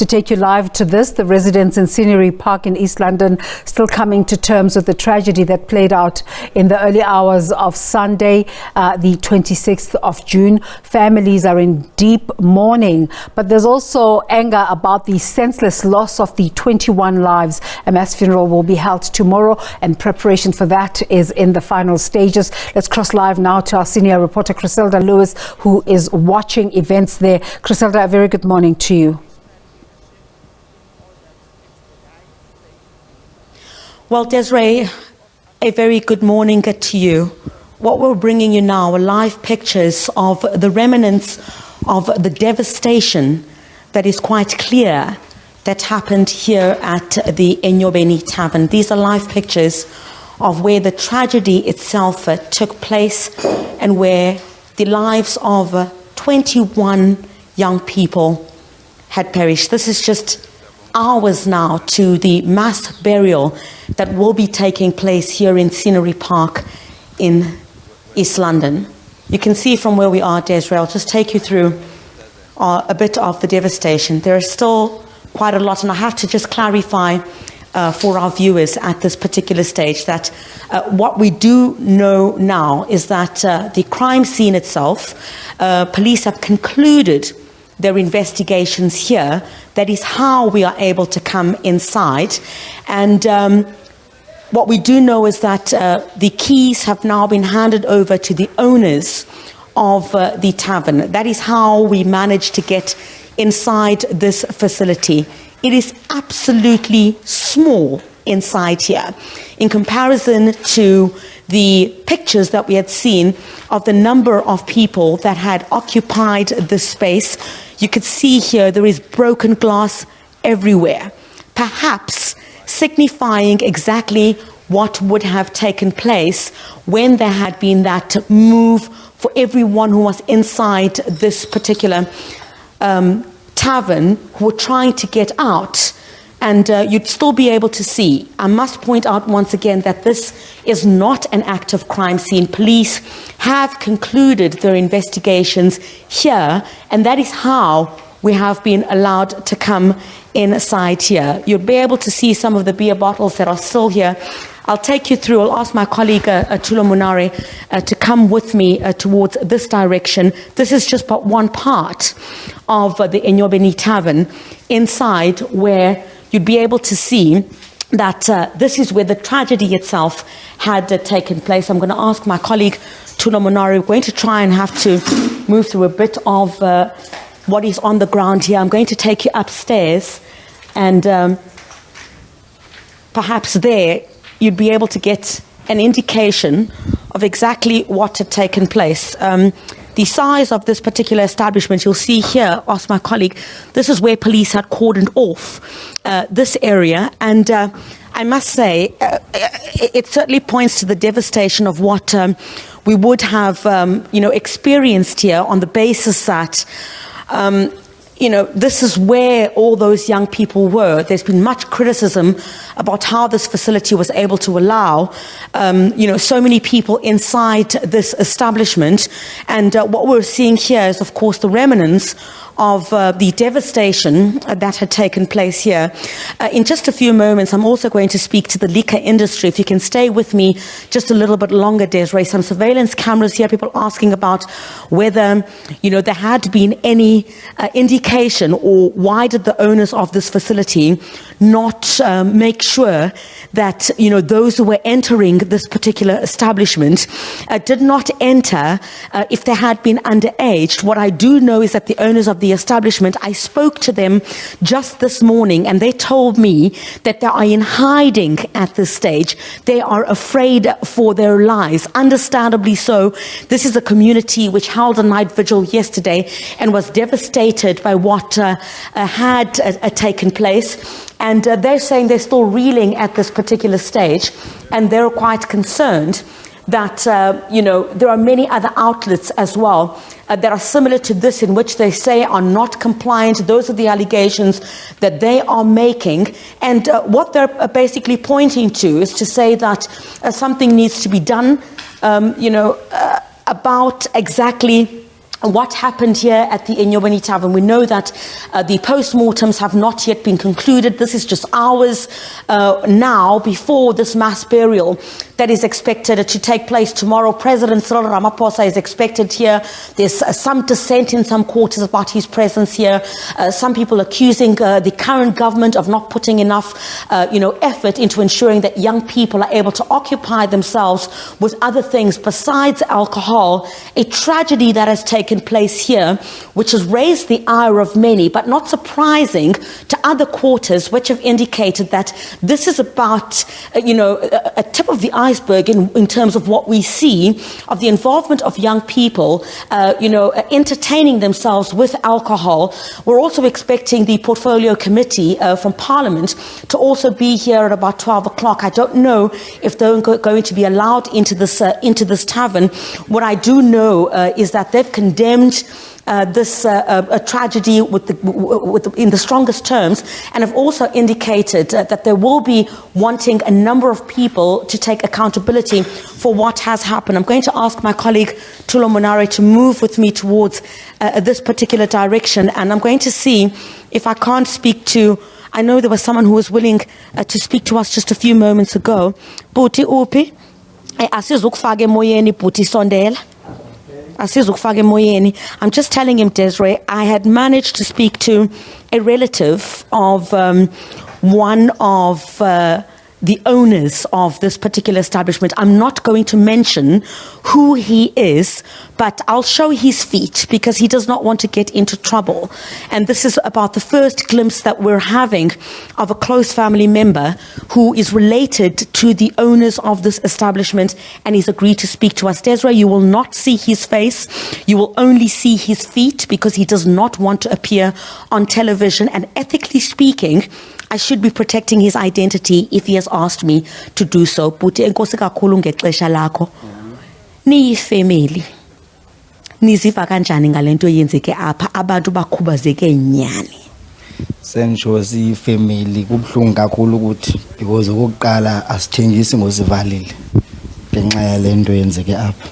to take you live to this. The residents in Scenery Park in East London still coming to terms with the tragedy that played out in the early hours of Sunday, the 26th of June. Families are in deep mourning, but there's also anger about the senseless loss of the 21 lives. A mass funeral will be held tomorrow, and preparation for that is in the final stages. Let's cross live now to our senior reporter Chriselda Lewis, who is watching events there. Chriselda, a very good morning to you. Well, Desiree, a very good morning to you. What we're bringing you now are live pictures of the remnants of the devastation that is quite clear that happened here at the Enyobeni tavern. These are live pictures of where the tragedy itself took place and where the lives of 21 young people had perished. This is just hours now to the mass burial that will be taking place here in Scenery Park in East London. You can see from where we are, Desiree, I'll just take you through a bit of the devastation. There is still quite a lot, and I have to just clarify for our viewers at this particular stage that what we do know now is that the crime scene itself, police have concluded their investigations here. That is how we are able to come inside. And what we do know is that the keys have now been handed over to the owners of the tavern. That is how we managed to get inside this facility. It is absolutely small inside here in comparison to the pictures that we had seen of the number of people that had occupied this space. You could see here there is broken glass everywhere, perhaps signifying exactly what would have taken place when there had been that move for everyone who was inside this particular tavern who were trying to get out. And you'd still be able to see. I must point out once again that this is not an active crime scene. Police have concluded their investigations here, and that is how we have been allowed to come inside here. You'll be able to see some of the beer bottles that are still here. I'll take you through. I'll ask my colleague Tulo Munare to come with me towards this direction. This is just but one part of the Enyobeni tavern inside, where you'd be able to see that this is where the tragedy itself had taken place. I'm going to ask my colleague Tulo Munare. We're going to try and have to move through a bit of what is on the ground here. I'm going to take you upstairs, and perhaps there you'd be able to get an indication of exactly what had taken place. The size of this particular establishment, you'll see here, ask my colleague, this is where police had cordoned off this area. And I must say, it certainly points to the devastation of what we would have experienced here, on the basis that this is where all those young people were. There's been much criticism about how this facility was able to allow, so many people inside this establishment. And what we're seeing here is, of course, the remnants of the devastation that had taken place here. In just a few moments, I'm also going to speak to the liquor industry. If you can stay with me just a little bit longer, Desiree. Some surveillance cameras here, people asking about whether, there had been any indication, or why did the owners of this facility not make sure that, those who were entering this particular establishment did not enter if they had been underage. What I do know is that the owners of the establishment, I spoke to them just this morning, and they told me that they are in hiding at this stage. They are afraid for their lives, understandably so. This is a community which held a night vigil yesterday and was devastated by what had taken place. And they're saying they're still reeling at this particular stage, and they're quite concerned that, there are many other outlets as well that are similar to this, in which they say are not compliant. Those are the allegations that they are making. And what they're basically pointing to is to say that something needs to be done, about exactly what happened here at the Enyobeni tavern. We know that the post-mortems have not yet been concluded. This is just hours now before this mass burial that is expected to take place tomorrow. President Cyril Ramaphosa is expected here. There's some dissent in some quarters about his presence here. Some people accusing the current government of not putting enough effort into ensuring that young people are able to occupy themselves with other things besides alcohol. A tragedy that has taken place here, which has raised the ire of many, but not surprising to other quarters, which have indicated that this is about, a tip of the iceberg in terms of what we see of the involvement of young people, entertaining themselves with alcohol. We're also expecting the portfolio committee from Parliament to also be here at about 12 o'clock. I don't know if they're going to be allowed into this tavern. What I do know is that they've condemned this a tragedy in the strongest terms, and have also indicated that they will be wanting a number of people to take accountability for what has happened. I'm going to ask my colleague Tulo Monare to move with me towards this particular direction, and I'm going to see if I can't speak to. I know there was someone who was willing to speak to us just a few moments ago. Buti upi, asizukufake moyeni buti sondela. I'm just telling him, Desiree, I had managed to speak to a relative of one of the owners of this particular establishment. I'm not going to mention who he is, but I'll show his feet because he does not want to get into trouble. And this is about the first glimpse that we're having of a close family member who is related to the owners of this establishment, and he's agreed to speak to us. Desiree, you will not see his face. You will only see his feet because he does not want to appear on television. And ethically speaking, I should be protecting his identity if he has asked me to do so. Buti enkosi kakhulu ngexesha lakho. Niyi family. Niziva kanjani ngalento yenzeke apha abantu bakhubazeke nyani? Senjosi family kubhlungu kakhulu ukuthi because okokuqala asithengisi ngozivalile ngenxa yalento yenzeke apha.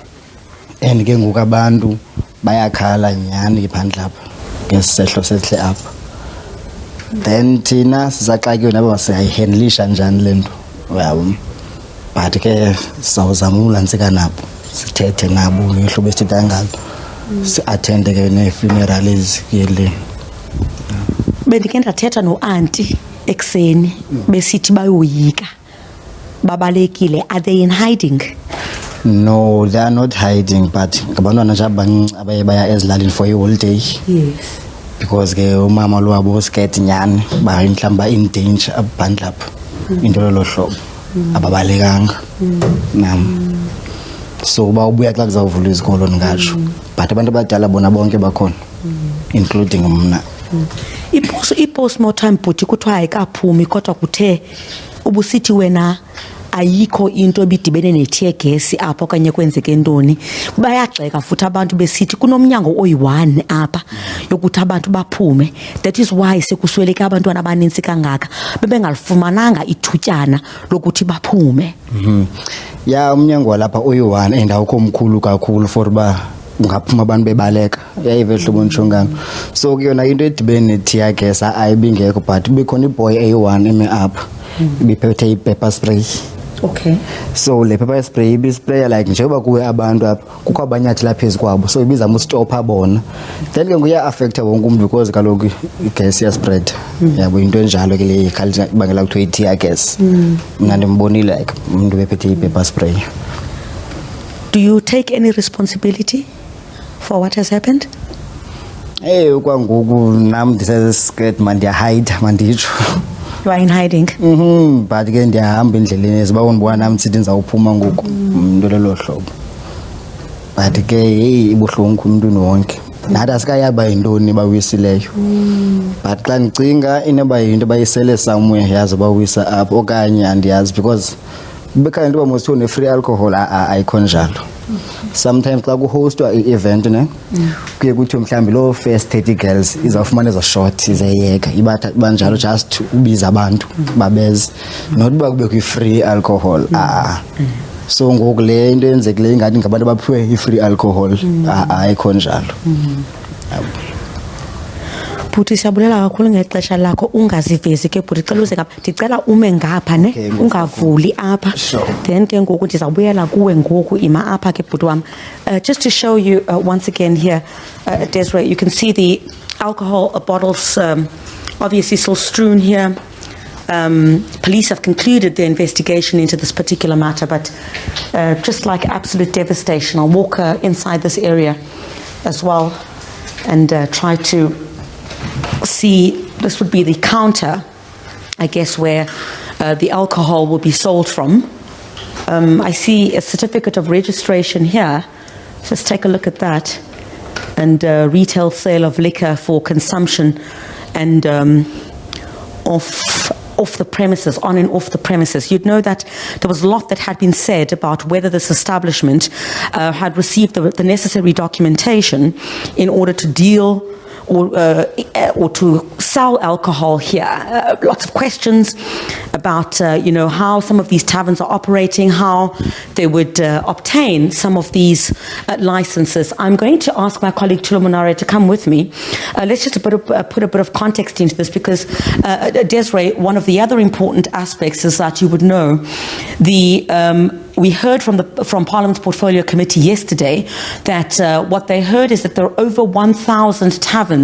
And ke ngoku abantu bayakhala nyani iphandla apha ngesehlo sehle apha. Then thina sisaxakiwe nabo siyayihandlisha njani lento uyabo, but ke sawuzama ulantsika nabo sithethe nabo ngehlobo esithetha ngalo si-attende ke ne-funeral ezikele. Bendike ndathetha no-aunty ekuseni besithi bayoyika babalekile. Are they in hiding? No, they are not hiding, but ngabantwana nje abancinci abaye baya ezilalini for i-holiday. Yes. Because ke umama lo wabo scared nyani ba inhlamba in danger abandla apha into lo hlobo ababalekanga nam, so ba ubuya xa kuzawuvula izikolo ngasho, but abantu abadala bona bonke bakhona including mna. I-postmortem bhuti kuthiwa ayikaphumi kodwa kuthe ubusithi wena ayikho into ebidibene ne-tear gas apha okanye kwenzeke ntoni. Bayagxeka futhi abantu besithi kunomnyango oyi-1 apha yokuthi abantu baphume. That is why sekusweleke abantwana abaninzi kangaka bebengalifumananga ithutyana lokuthi baphume. Ya umnyango walapha oyi-1 and awukho mkhulu kakhulu for uba ungaphuma abantu bebaleka yayive hlobo ntshongana. So kuyona into edibene ne-tear gas ayibingekho, but bekhona iboy eyi-1 eme apha ibiphethe i-pepper spray. Okay. So le pepper spray ibispray like njengoba kuwe abantu apha kukho abanyathi lapha phezu kwabo, so ibizama ustopha bona. Then ke nguya affecta wonke umuntu because kaloku igas ya spread. Yabo into enjalo ke le culture ibangela ukuthi i-tear gas. Mina ndimbonile like umuntu bephethe i-pepper spray. Do you take any responsibility for what has happened? Kwangoku nam ndisescared man ndiyahide manditsho. You are in hiding. But ke ndiyahamba endleleni ezibawona nami sithi ndizawuphuma ngoku into lelo hlobo. But ke ibuhlungu umuntu wonke. Nathi asikayaba yintoni bawisileyo. But xa ndicinga inoba yinto bayisele somewhere yazi bawisa apha okanye andiyazi because bekhaya into bamosi one free alcohol ayikho njalo. Sometimes xa kuhostwa i-event ne kuye kuthi mhlambi lo first 30 girls izawufumana ezo shot izayeka ibatha banjalo just ubiza abantu babeze not ba kube kwi-free alcohol. so ngoku le into yenzekileyo ingathi ngabantu abaphiwe i-free alcohol ayikho njalo. Bhuti siyabulela kakhulu ngexesha lakho ungazivezi ke bhuti cela uze ngapha ndicela ume ngapha ne ungavuli apha then ke ngoku ndizawubuyela kuwe ngoku ima apha ke bhuti wam. Just to show you once again here Desiree, you can see the alcohol bottles obviously still strewn here. Police have concluded their investigation into this particular matter, but just like absolute devastation, I'll walk inside this area as well and try to see. This would be the counter, I guess, where the alcohol will be sold from. I see a certificate of registration here. Just take a look at that. And retail sale of liquor for consumption and off the premises, on and off the premises. You'd know that there was a lot that had been said about whether this establishment had received the necessary documentation in order to deal or to sell alcohol here. Lots of questions about, how some of these taverns are operating, how they would obtain some of these licenses. I'm going to ask my colleague Tulumunare to come with me. Let's just put a bit of context into this because, Desiree, one of the other important aspects is that you would know we heard from Parliament's Portfolio Committee yesterday that what they heard is that there are over 1,000 taverns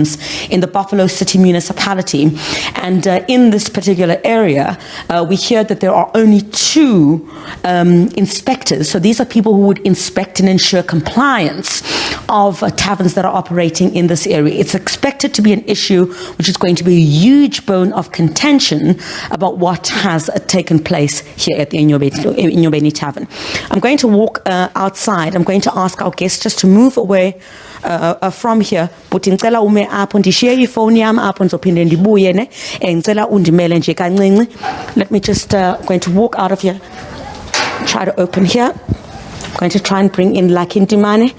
in the Buffalo City municipality, and in this particular area, we heard that there are only 2 inspectors. So these are people who would inspect and ensure compliance of taverns that are operating in this area. It's expected to be an issue which is going to be a huge bone of contention about what has taken place here at the Enyobeni Tavern. I'm going to walk outside. I'm going to ask our guests just to move away from here. But ngicela ume apho ndishiye ifone yami apho ndizophinde ndibuye ne ngicela undimele nje kancinci. Let me just going to walk out of here. Try to open here. I'm going to try and bring in Lakindimane.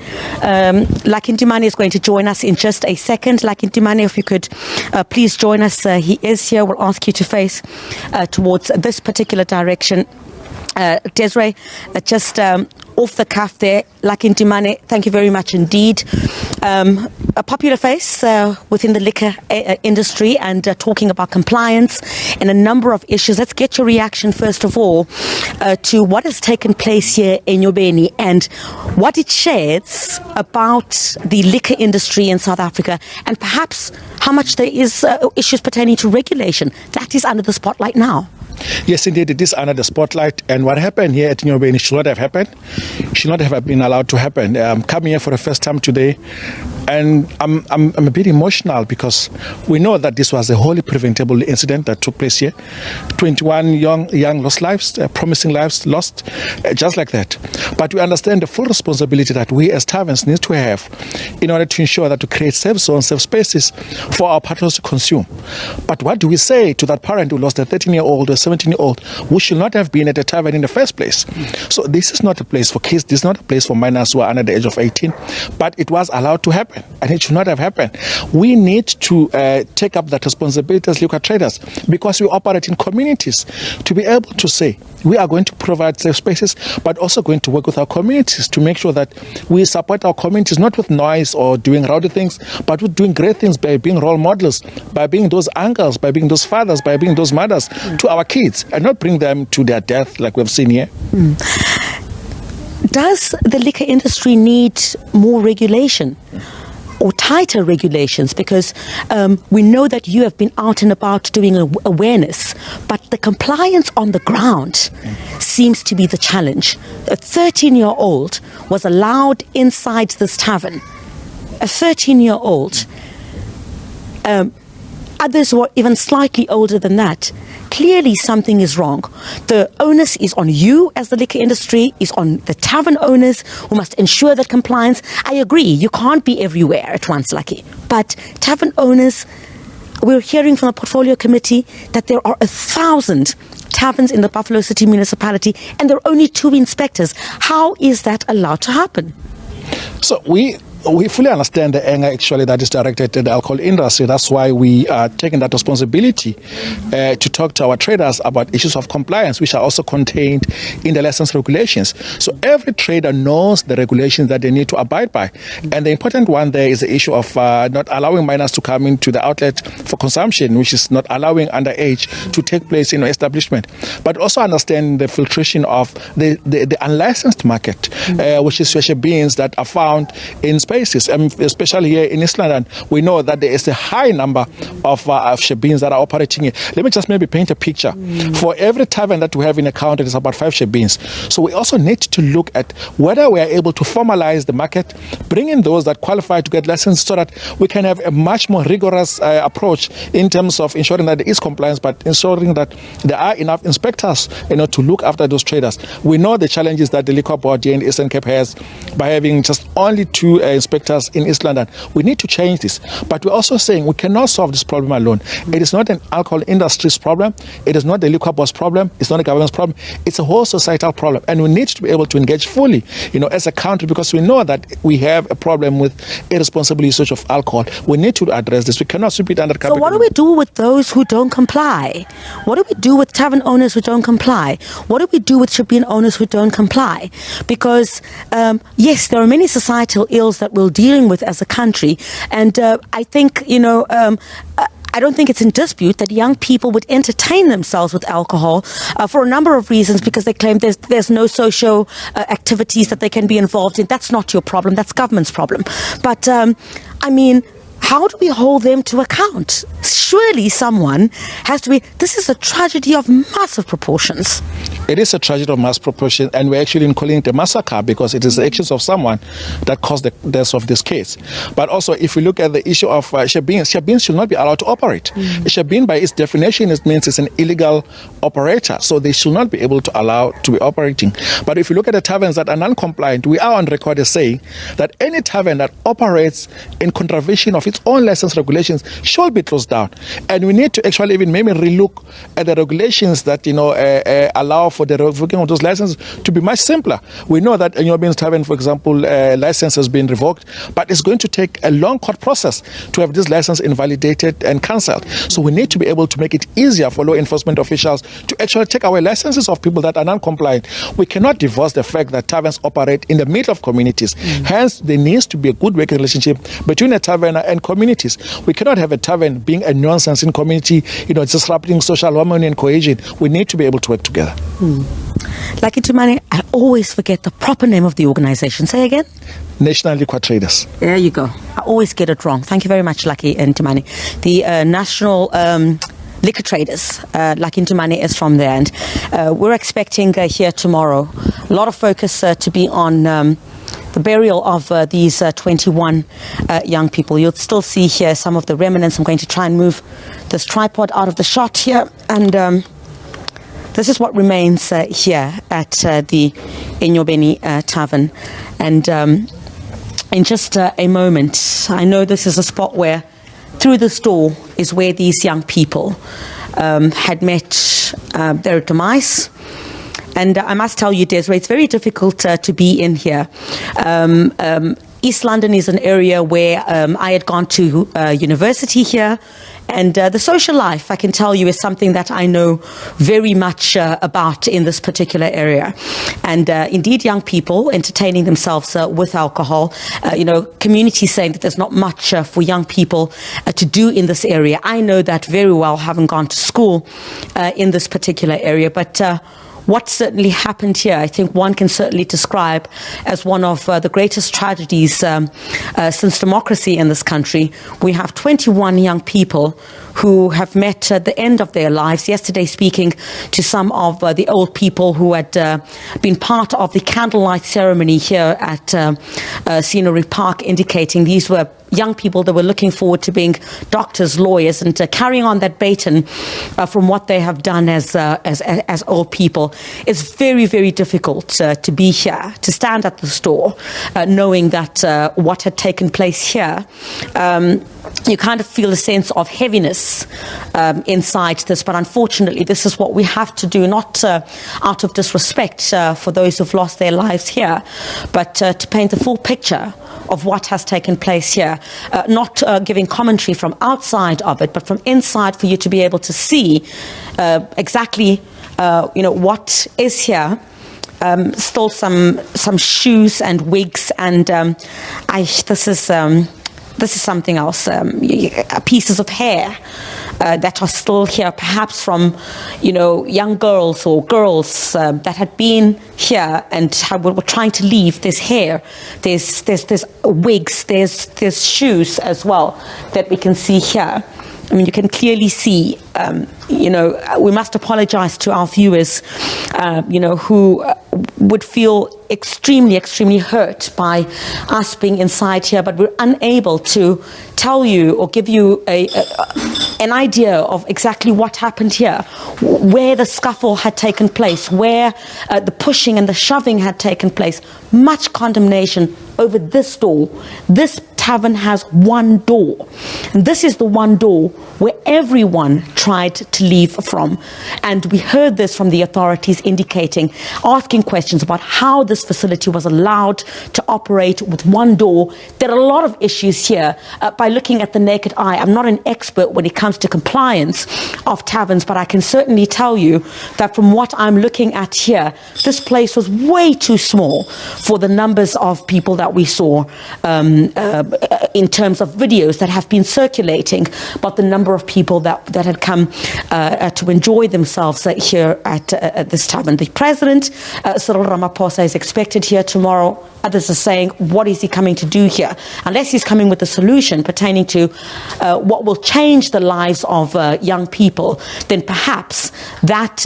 Lakindimane is going to join us in just a second. Lakindimane, if you could please join us. He is here. We'll ask you to face towards this particular direction. Desiree, just off the cuff there, Lakindimane, thank you very much indeed. A popular face within the liquor industry and talking about compliance and a number of issues. Let's get your reaction first of all to what has taken place here in Enyobeni and what it sheds about the liquor industry in South Africa and perhaps how much there is issues pertaining to regulation. That is under the spotlight now. Yes, indeed, it is under the spotlight. And what happened here at Enyobeni should not have happened. Should not have been allowed to happen. I'm coming here for the first time today, and I'm a bit emotional because we know that this was a wholly preventable incident that took place here. 21 young lost lives, promising lives lost, just like that. But we understand the full responsibility that we as taverns need to have in order to ensure that to create safe zones, safe spaces for our patrons to consume. But what do we say to that parent who lost a 13-year-old or 17-year-old who should not have been at a tavern in the first place? So this is not a place for kids. This is not a place for minors who are under the age of 18. But it was allowed to happen, and it should not have happened. We need to take up that responsibility as liquor traders because we operate in communities to be able to say we are going to provide safe spaces, but also going to work with our communities to make sure that we support our communities, not with noise or doing rowdy things, but with doing great things by being role models, by being those uncles, by being those fathers, by being those mothers to our kids, and not bring them to their death like we've seen here. Does the liquor industry need more regulation or tighter regulations? Because we know that you have been out and about doing awareness, but the compliance on the ground seems to be the challenge. A 13-year-old was allowed inside this tavern. A 13-year-old. Others were even slightly older than that. Clearly something is wrong. The onus is on you as the liquor industry, is on the tavern owners who must ensure that compliance. I agree, you can't be everywhere at once, Lucky. But tavern owners, we're hearing from the Portfolio Committee that there are 1,000 taverns in the Buffalo City municipality and there are only 2 inspectors. How is that allowed to happen? So we we fully understand the anger actually that is directed at the alcohol industry. That's why we are taking that responsibility to talk to our traders about issues of compliance, which are also contained in the license regulations. So every trader knows the regulations that they need to abide by. And the important one there is the issue of not allowing minors to come into the outlet for consumption, which is not allowing underage to take place in an establishment. But also understand the filtration of the unlicensed market, which is special beans that are found in spaces, especially here in East London. We know that there is a high number of shebeens that are operating here. Let me just maybe paint a picture. For every tavern that we have in a county, there's about 5 shebeens. So we also need to look at whether we are able to formalize the market, bring in those that qualify to get license so that we can have a much more rigorous approach in terms of ensuring that there is compliance, but ensuring that there are enough inspectors, to look after those traders. We know the challenges that the Liquor Board here in the Eastern Cape has by having just only 2 inspectors in East London. We need to change this. But we're also saying we cannot solve this problem alone. It is not an alcohol industry's problem. It is not the Liquor Board's problem. It's not the government's problem. It's a whole societal problem. And we need to be able to engage fully, as a country, because we know that we have a problem with irresponsible usage of alcohol. We need to address this. We cannot sweep it under the carpet. So what do we do with those who don't comply? What do we do with tavern owners who don't comply? What do we do with shebeen owners who don't comply? Because, yes, there are many societal ills that we're dealing with as a country. And I think, I don't think it's in dispute that young people would entertain themselves with alcohol for a number of reasons, because they claim there's no social activities that they can be involved in. That's not your problem. That's government's problem. But, how do we hold them to account? Surely someone has to be... This is a tragedy of massive proportions. It is a tragedy of mass proportion, and we're actually calling it a massacre because it is the actions of someone that caused the death of this case. But also, if we look at the issue of shebeens should not be allowed to operate. A shebeen, by its definition, it means it's an illegal operator, so they should not be able to allow to be operating. But if you look at the taverns that are non-compliant, we are on record as saying that any tavern that operates in contravention of its own license regulations should be closed down. And we need to actually even maybe relook at the regulations that allow for the revoking of those licenses to be much simpler. We know that Enyobeni tavern, for example, license has been revoked, but it's going to take a long court process to have this license invalidated and cancelled. So we need to be able to make it easier for law enforcement officials to actually take away licenses of people that are non-compliant. We cannot divorce the fact that taverns operate in the middle of communities. Hence, there needs to be a good working relationship between a taverner and communities. We cannot have a tavern being a nuisance in community, disrupting social harmony and cohesion. We need to be able to work together. Lucky Tumane, I always forget the proper name of the organization. Say again? National Liquor Traders. There you go. I always get it wrong. Thank you very much, Lucky Tumane. The National Liquor Traders. Lucky Tumane is from there. And we're expecting here tomorrow a lot of focus to be on the burial of these 21 young people. You'll still see here some of the remnants. I'm going to try and move this tripod out of the shot here. And this is what remains here at the Enyobeni tavern. And in just a moment, I know this is a spot where through this door is where these young people had met their demise. And I must tell you, Desiree, it's very difficult to be in here. East London is an area where I had gone to university here. And the social life, I can tell you, is something that I know very much about in this particular area. And indeed, young people entertaining themselves with alcohol, communities saying that there's not much for young people to do in this area. I know that very well, having gone to school in this particular area. But what certainly happened here, I think one can certainly describe as one of the greatest tragedies since democracy in this country. We have 21 young people who have met the end of their lives. Yesterday, speaking to some of the old people who had been part of the candlelight ceremony here at Scenery Park, indicating these were young people that were looking forward to being doctors, lawyers, and carrying on that baton from what they have done as old people. It's very, very difficult to be here, to stand at the store, knowing that what had taken place here, you kind of feel a sense of heaviness inside this. But unfortunately, this is what we have to do, not out of disrespect for those who've lost their lives here, but to paint the full picture of what has taken place here, not giving commentary from outside of it, but from inside for you to be able to see exactly what is here. Still some shoes and wigs, and this is something else. Pieces of hair that are still here, perhaps from young girls or girls that had been here and were trying to leave. There's hair, there's wigs, there's shoes as well that we can see here. I mean, you can clearly see, we must apologize to our viewers, who would feel extremely, extremely hurt by us being inside here, but we're unable to tell you or give you an idea of exactly what happened here, where the scuffle had taken place, where the pushing and the shoving had taken place. Much condemnation over this door. This tavern has one door, and this is the one door where everyone tried to leave from. And we heard this from the authorities asking questions about how this facility was allowed to operate with one door. There are a lot of issues here by looking at the naked eye. I'm not an expert when it comes to compliance of taverns, but I can certainly tell you that from what I'm looking at here, this place was way too small for the numbers of people that we saw in terms of videos that have been circulating, but the number of people that had come to enjoy themselves here at this tavern. The president, Cyril Ramaphosa, is expected here tomorrow. Others are saying, what is he coming to do here? Unless he's coming with a solution pertaining to what will change the lives of young people, then perhaps that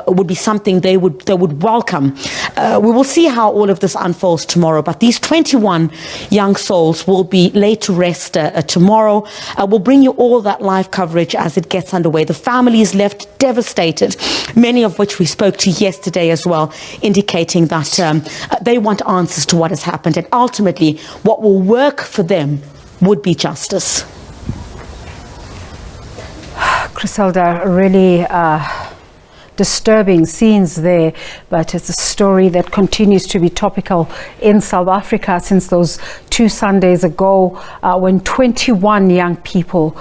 would be something they would welcome. We will see how all of this unfolds tomorrow, but these 21 young souls will be laid to rest tomorrow. We'll bring you all that live coverage as it gets underway. The families left devastated, many of which we spoke to yesterday as well, indicating that they want answers to what has happened, and ultimately what will work for them would be justice. Chriselda, really disturbing scenes there, but it's a story that continues to be topical in South Africa since those 2 Sundays ago when 21 young people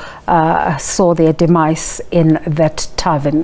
saw their demise in that tavern.